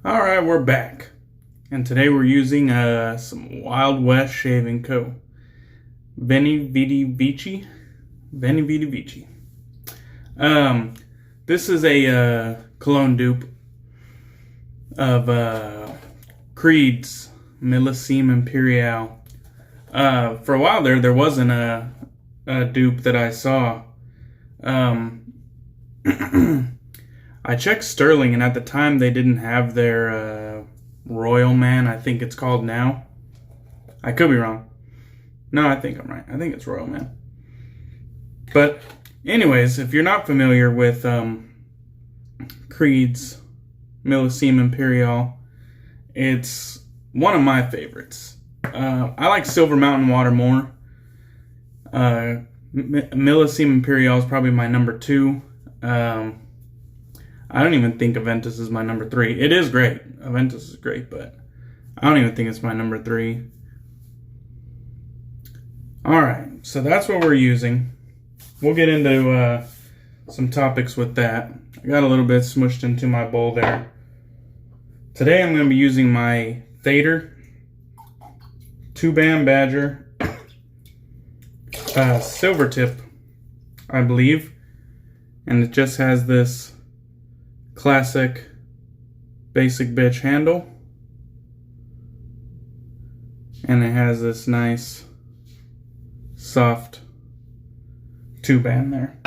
Alright, we're back. And today we're using some Wild West Shaving Co. Veni, Vidi, Vici. Veni, Vidi, Vici. This is a cologne dupe of Creed's Millésime Imperial. For a while there wasn't a dupe that I saw. I checked Sterling, and at the time they didn't have their Royal Man, I think it's called now. I could be wrong. No, I think I'm right. I think it's Royal Man. But anyways, if you're not familiar with Creed's Millésime Imperial, it's one of my favorites. I like Silver Mountain Water more. Millésime Imperial is probably my number 2. I don't even think Aventus is my number 3. It is great. Aventus is great, but I don't even think it's my number 3. Alright, so that's what we're using. We'll get into some topics with that. I got a little bit smushed into my bowl there. Today I'm going to be using my Thader 2-band Badger Silvertip, I believe. And it just has this classic basic bitch handle, and it has this nice soft 2-band there.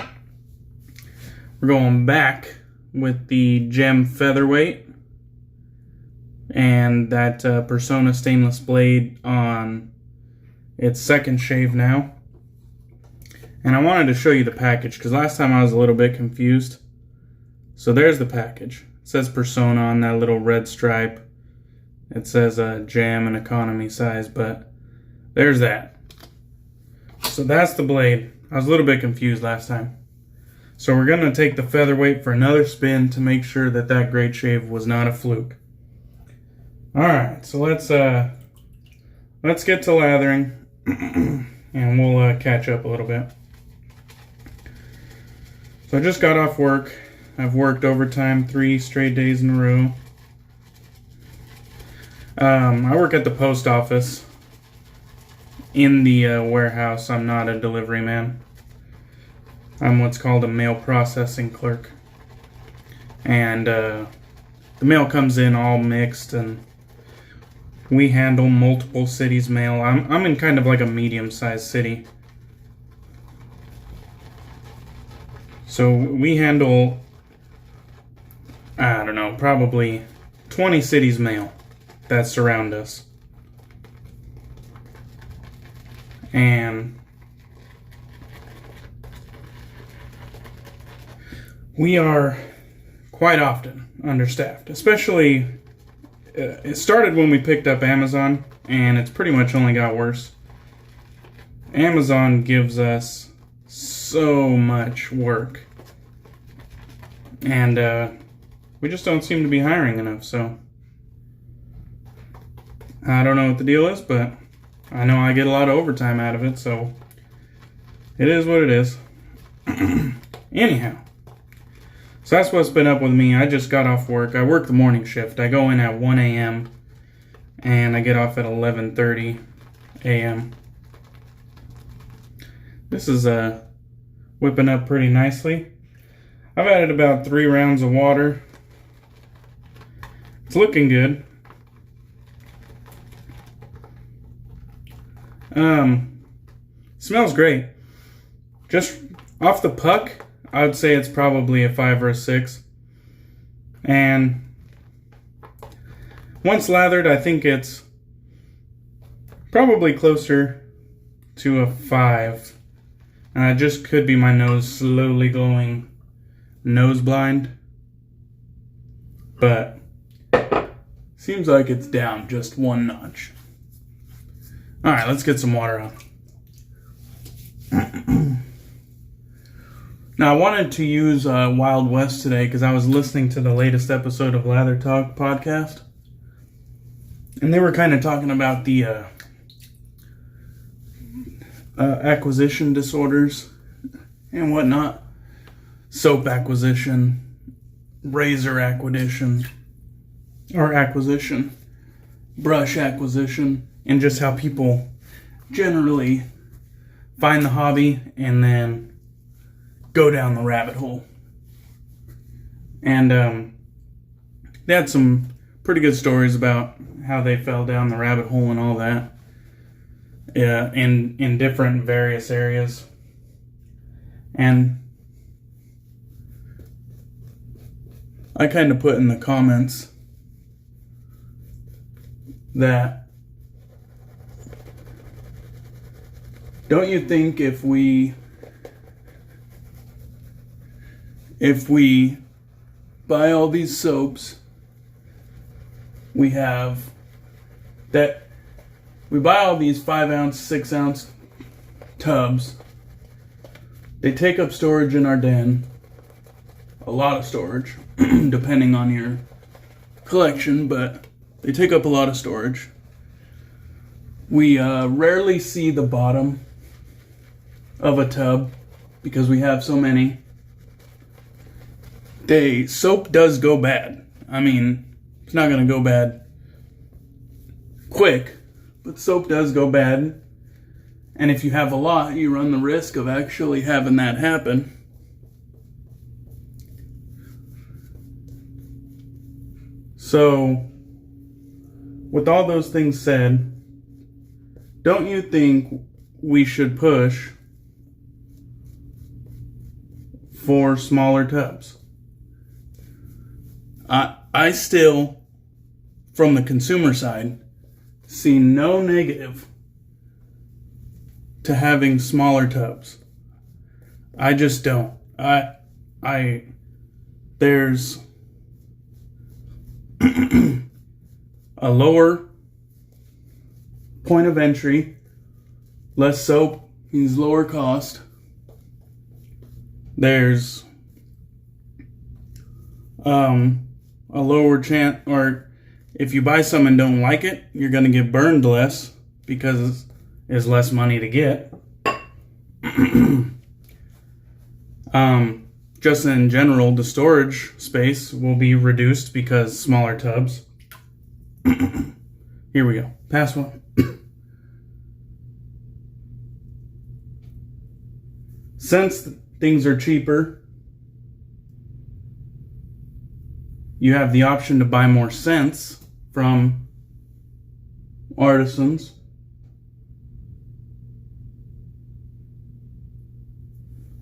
We're going back with the Gem Featherweight and that Persona stainless blade on its second shave now. And I wanted to show you the package because last time I was a little bit confused. So there's the package. It says Persona on that little red stripe. It says Jam and economy size, but there's that. So that's the blade. I was a little bit confused last time. So we're going to take the Featherweight for another spin to make sure that that great shave was not a fluke. Alright, so let's get to lathering and we'll catch up a little bit. So I just got off work. I've worked overtime 3 straight days in a row. I work at the post office in the warehouse. I'm not a delivery man. I'm what's called a mail processing clerk. And the mail comes in all mixed, and we handle multiple cities' mail. I'm in kind of like a medium-sized city. So we handle, I don't know, probably 20 cities' mail that surround us. And we are quite often understaffed, especially, it started when we picked up Amazon, and it's pretty much only got worse. Amazon gives us so much work, and we just don't seem to be hiring enough, so I don't know what the deal is, but I know I get a lot of overtime out of it, so it is what it is. Anyhow, so that's what's been up with me. I just got off work. I work the morning shift. I go in at 1 a.m. and I get off at 11:30 a.m. This is whipping up pretty nicely. I've added about 3 rounds of water. It's looking good. Smells great. Just off the puck, I would say it's probably a 5 or a 6. And once lathered, I think it's probably closer to a 5. And it just could be my nose slowly going nose blind. But seems like it's down just 1 notch. Alright, let's get some water on. Now, I wanted to use Wild West today because I was listening to the latest episode of Lather Talk podcast. And they were kind of talking about the acquisition disorders and whatnot. Soap acquisition, razor acquisition, or acquisition, brush acquisition, and just how people generally find the hobby and then go down the rabbit hole. And they had some pretty good stories about how they fell down the rabbit hole and all that, in different various areas. And I kind of put in the comments that, don't you think if we buy all these soaps, we buy all these 5-ounce, 6-ounce tubs, they take up storage in our den, a lot of storage, depending on your collection, but they take up a lot of storage. We rarely see the bottom of a tub because we have so many. Soap does go bad. I mean, it's not going to go bad quick, but soap does go bad. And if you have a lot, you run the risk of actually having that happen. So, with all those things said, don't you think we should push for smaller tubs? I still, from the consumer side, see no negative to having smaller tubs. I just don't. There's a lower point of entry, less soap means lower cost. There's a lower chance, or if you buy some and don't like it, you're going to get burned less because it's less money to get. Just in general, the storage space will be reduced because smaller tubs. Here we go. Pass one. Since things are cheaper, you have the option to buy more scents from artisans.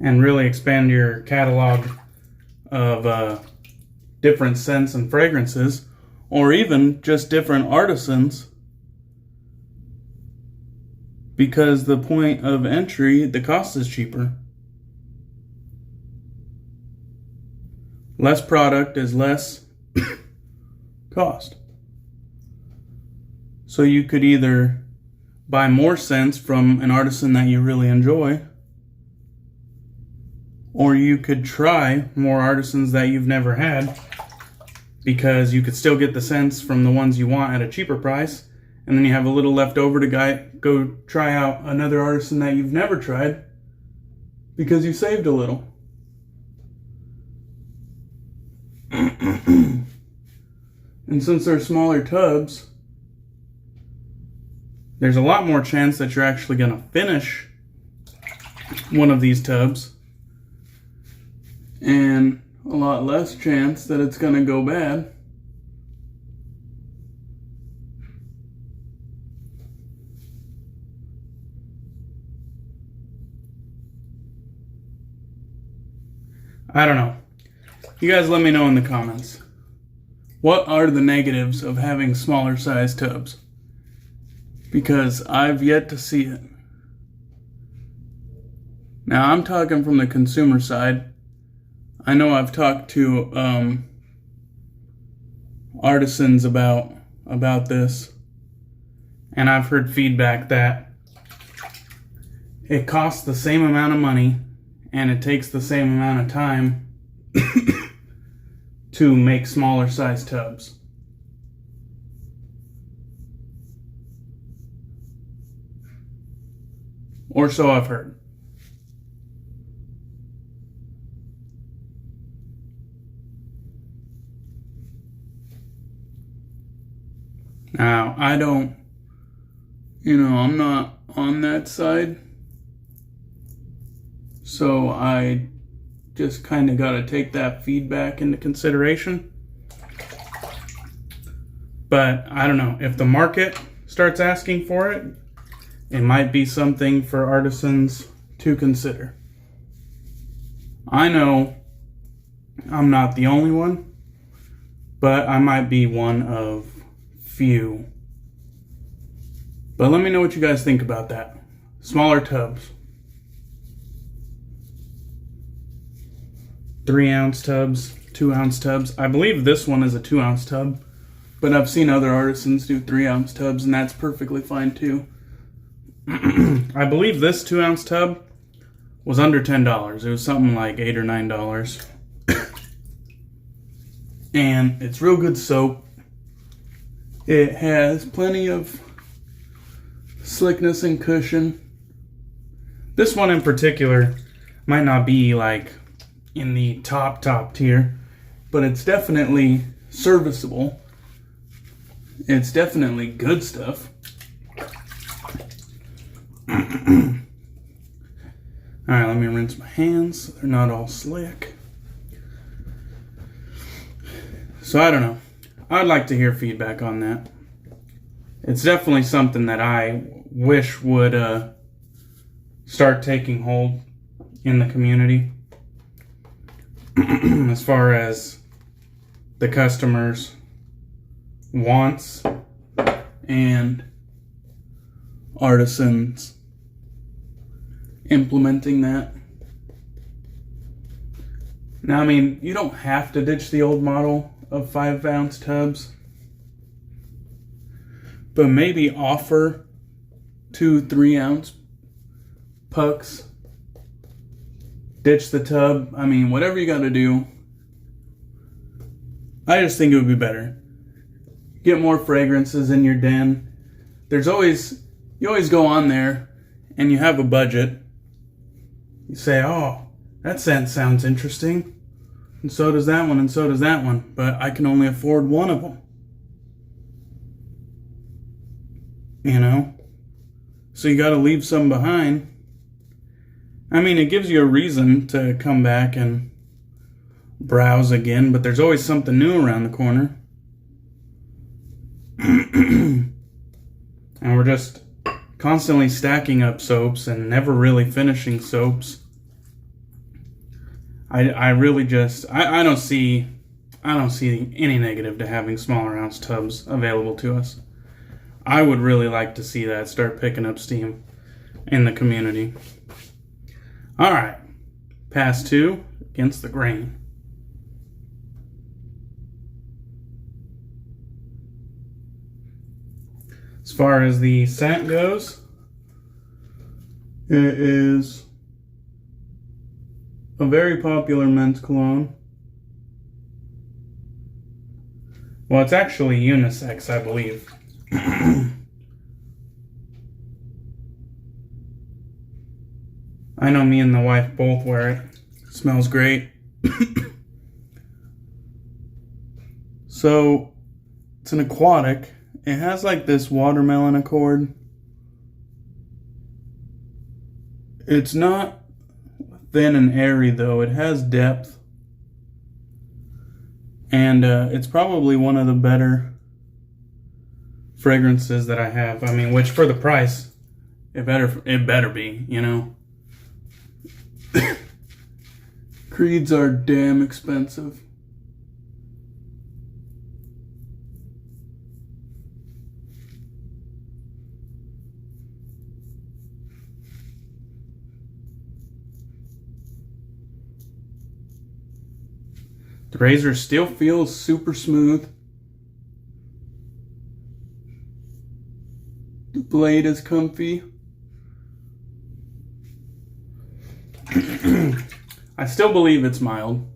And really expand your catalog of different scents and fragrances, or even just different artisans, because the point of entry, the cost is cheaper. Less product is less cost. So you could either buy more scents from an artisan that you really enjoy, or you could try more artisans that you've never had, because you could still get the scents from the ones you want at a cheaper price, and then you have a little left over to go try out another artisan that you've never tried because you saved a little. And since they're smaller tubs, there's a lot more chance that you're actually going to finish one of these tubs, and a lot less chance that it's going to go bad. I don't know. You guys let me know in the comments. What are the negatives of having smaller size tubs? Because I've yet to see it. Now, I'm talking from the consumer side. I know I've talked to artisans about this, and I've heard feedback that it costs the same amount of money and it takes the same amount of time to make smaller size tubs. Or so I've heard. Now, I don't, I'm not on that side. So I just kind of got to take that feedback into consideration. But I don't know, if the market starts asking for it, it might be something for artisans to consider. I know I'm not the only one, but I might be one of few. But let me know what you guys think about that. Smaller tubs. 3-ounce tubs, 2-ounce tubs. I believe this one is a 2-ounce tub, but I've seen other artisans do 3-ounce tubs, and that's perfectly fine too. I believe this 2-ounce tub was under $10. It was something like $8 or $9. And it's real good soap. It has plenty of slickness and cushion. This one in particular might not be like in the top tier, but it's definitely serviceable. It's definitely good stuff. Alright, let me rinse my hands so they're not all slick. So I don't know. I'd like to hear feedback on that. It's definitely something that I wish would start taking hold in the community. As far as the customers' wants and artisans implementing that. Now, I mean, you don't have to ditch the old model of 5-ounce tubs, but maybe offer 2 3-ounce pucks. Ditch the tub. I mean, whatever you gotta do. I just think it would be better. Get more fragrances in your den. You always go on there and you have a budget. You say, oh, that scent sounds interesting. And so does that one, and so does that one. But I can only afford one of them. So you gotta leave some behind. I mean, it gives you a reason to come back and browse again, but there's always something new around the corner. And we're just constantly stacking up soaps and never really finishing soaps. I really just, I don't see any negative to having smaller ounce tubs available to us. I would really like to see that start picking up steam in the community. All right, pass 2, against the grain. As far as the scent goes, it is a very popular men's cologne. Well, it's actually unisex, I believe. I know me and the wife both wear it. It smells great. So, it's an aquatic. It has like this watermelon accord. It's not thin and airy though. It has depth. And it's probably one of the better fragrances that I have. I mean, which for the price, it better be, Creeds are damn expensive. The razor still feels super smooth. The blade is comfy. I still believe it's mild.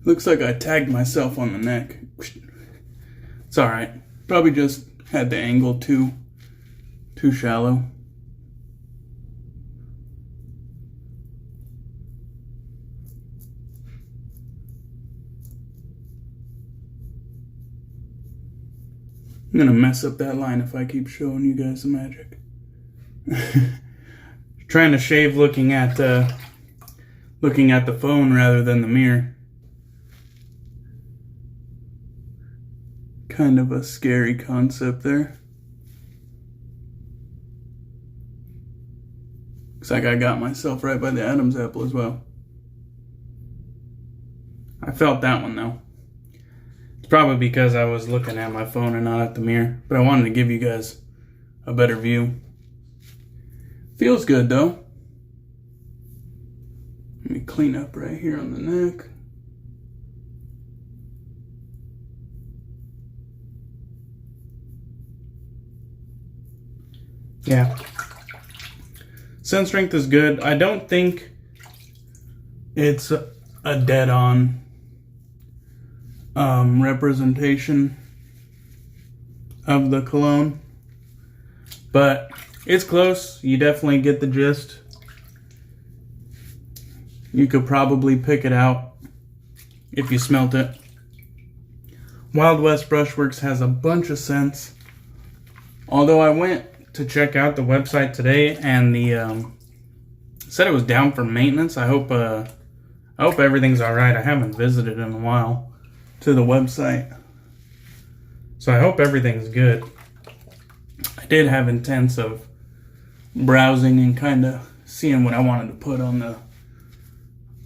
Looks like I tagged myself on the neck. It's alright. Probably just had the angle too shallow. I'm gonna mess up that line if I keep showing you guys the magic. Trying to shave looking at the phone rather than the mirror. Kind of a scary concept there. Looks like I got myself right by the Adam's apple as well. I felt that one though. It's probably because I was looking at my phone and not at the mirror, but I wanted to give you guys a better view. Feels good though. Let me clean up right here on the neck. Yeah. Scent strength is good. I don't think it's a dead-on representation of the cologne, but it's close. You definitely get the gist. You could probably pick it out if you smelt it. Wild West Brushworks has a bunch of scents. Although I went to check out the website today and the said it was down for maintenance. I hope everything's all right. I haven't visited in a while to the website, so I hope everything's good. I did have intents of browsing and kind of seeing what I wanted to put on the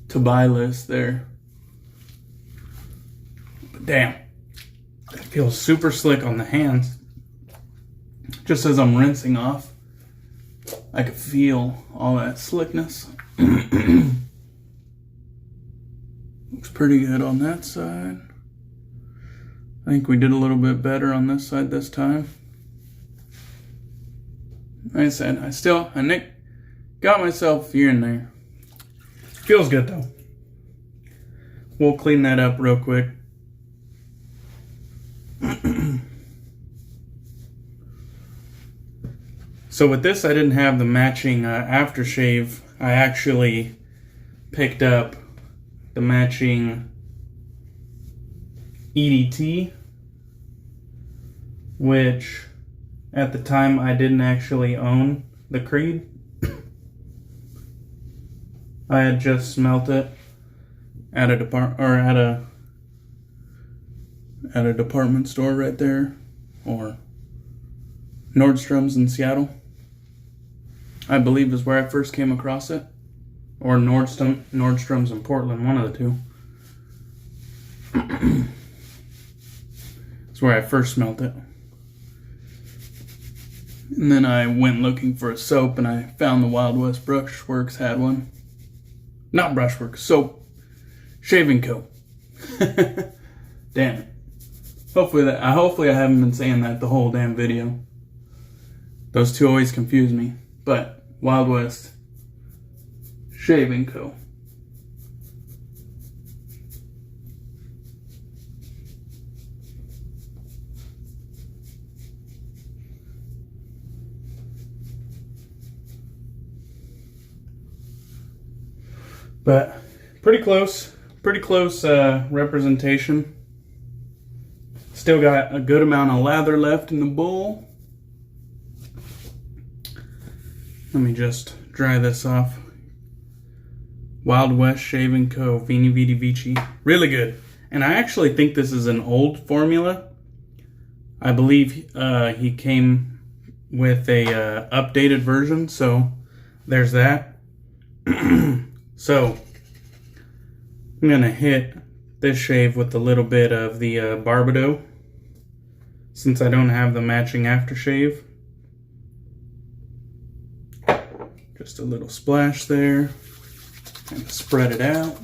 to buy list there. But damn, it feels super slick on the hands. Just as I'm rinsing off, I could feel all that slickness. Looks pretty good on that side. I think we did a little bit better on this side this time. Like I said, I got myself here and there. Feels good though. We'll clean that up real quick. So with this, I didn't have the matching aftershave. I actually picked up the matching EDT, which at the time I didn't actually own the Creed. I had just smelt it at a department store right there, or Nordstrom's in Seattle, I believe is where I first came across it, or Nordstrom's in Portland, one of the two. It's where I first smelt it. And then I went looking for a soap and I found the Wild West Brushworks had one. Not Brushworks, soap. Shaving Co. Damn it. Hopefully I haven't been saying that the whole damn video. Those two always confuse me. But Wild West Shaving Co. But pretty close representation. Still got a good amount of lather left in the bowl. Let me just dry this off. Wild West Shaving Co. Veni, Vidi, Vici. Really good. And I actually think this is an old formula. I believe he came with a updated version, so there's that. So I'm gonna hit this shave with a little bit of the Barbedeaux, since I don't have the matching aftershave. Just a little splash there, and spread it out.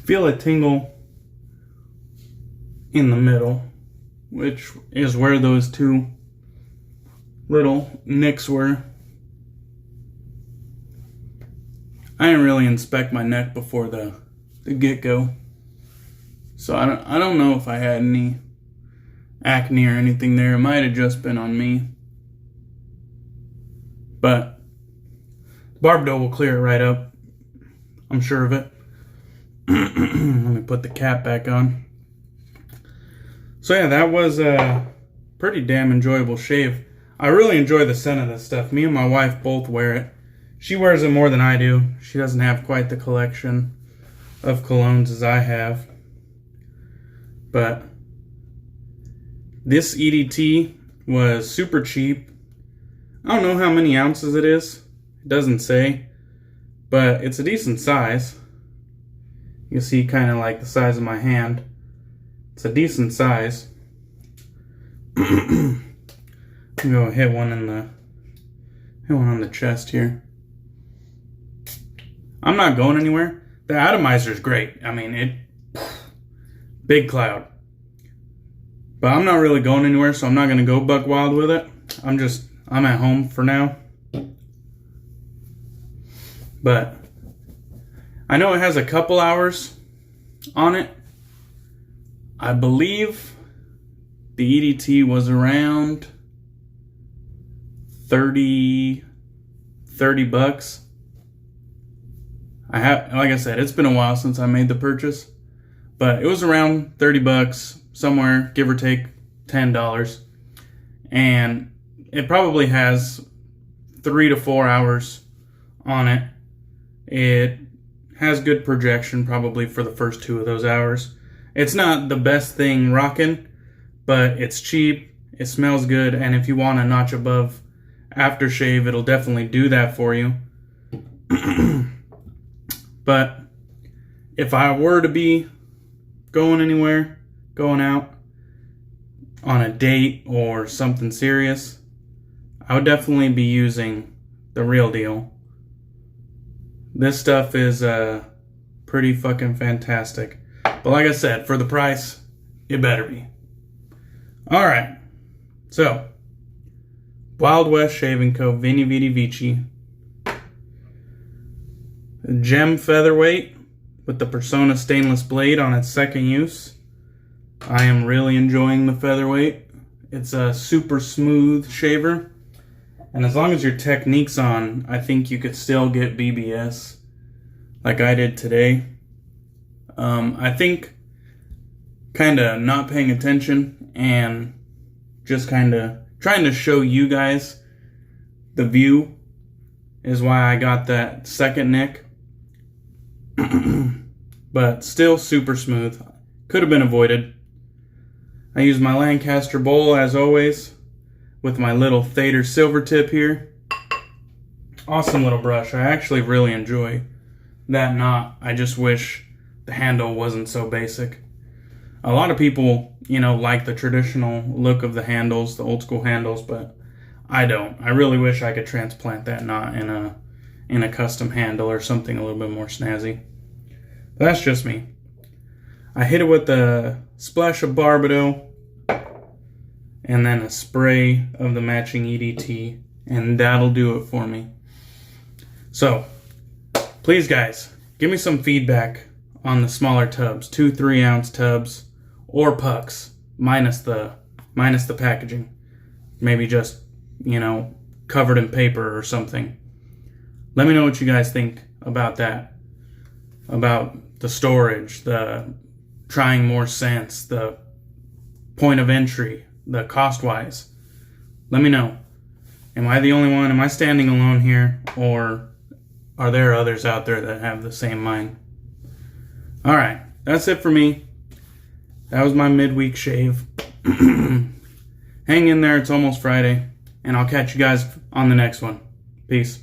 Feel a tingle in the middle, which is where those two little nicks were. I didn't really inspect my neck before the get-go, so I don't know if I had any acne or anything there. It might have just been on me, but Barbedeaux will clear it right up. I'm sure of it. Let me put the cap back on. So yeah, that was a pretty damn enjoyable shave. I really enjoy the scent of this stuff. Me and my wife both wear it. She wears it more than I do. She doesn't have quite the collection of colognes as I have. But this EDT was super cheap. I don't know how many ounces it is. It doesn't say. But it's a decent size. You can see kind of like the size of my hand. It's a decent size. I'm gonna hit one on the chest here. I'm not going anywhere. The atomizer is great. I mean, big cloud. But I'm not really going anywhere, so I'm not gonna go buck wild with it. I'm at home for now. But I know it has a couple hours on it. I believe the EDT was around 30 bucks. Like I said, it's been a while since I made the purchase, but it was around 30 bucks, somewhere, give or take $10. And it probably has 3 to 4 hours on it. It has good projection probably for the first 2 of those hours. It's not the best thing rocking, but it's cheap, it smells good, and if you want a notch above aftershave, it'll definitely do that for you. But if I were to be going anywhere, going out on a date or something serious, I would definitely be using the real deal. This stuff is pretty fucking fantastic. But like I said, for the price, it better be. Alright, so Wild West Shaving Co. Veni, Vidi, Vici. Gem Featherweight with the Persona stainless blade on its second use. I am really enjoying the Featherweight. It's a super smooth shaver. And as long as your technique's on, I think you could still get BBS like I did today. I think kind of not paying attention and just kind of trying to show you guys the view is why I got that second nick. But still super smooth. Could have been avoided. I used my Lancaster bowl as always with my little Thader Silvertip here. Awesome little brush. I actually really enjoy that knot. I just wish the handle wasn't so basic. A lot of people, like the traditional look of the handles, the old school handles, but I don't. I really wish I could transplant that knot in a custom handle or something a little bit more snazzy. But that's just me. I hit it with a splash of Barbedeaux and then a spray of the matching EDT, and that'll do it for me. So, please guys, give me some feedback on the smaller tubs, 2-3 ounce tubs, or pucks, minus the packaging. Maybe just, covered in paper or something. Let me know what you guys think about that. About the storage, the trying more scents, the point of entry, the cost-wise. Let me know. Am I the only one? Am I standing alone here? Or are there others out there that have the same mind? Alright, that's it for me. That was my midweek shave. Hang in there, it's almost Friday. And I'll catch you guys on the next one. Peace.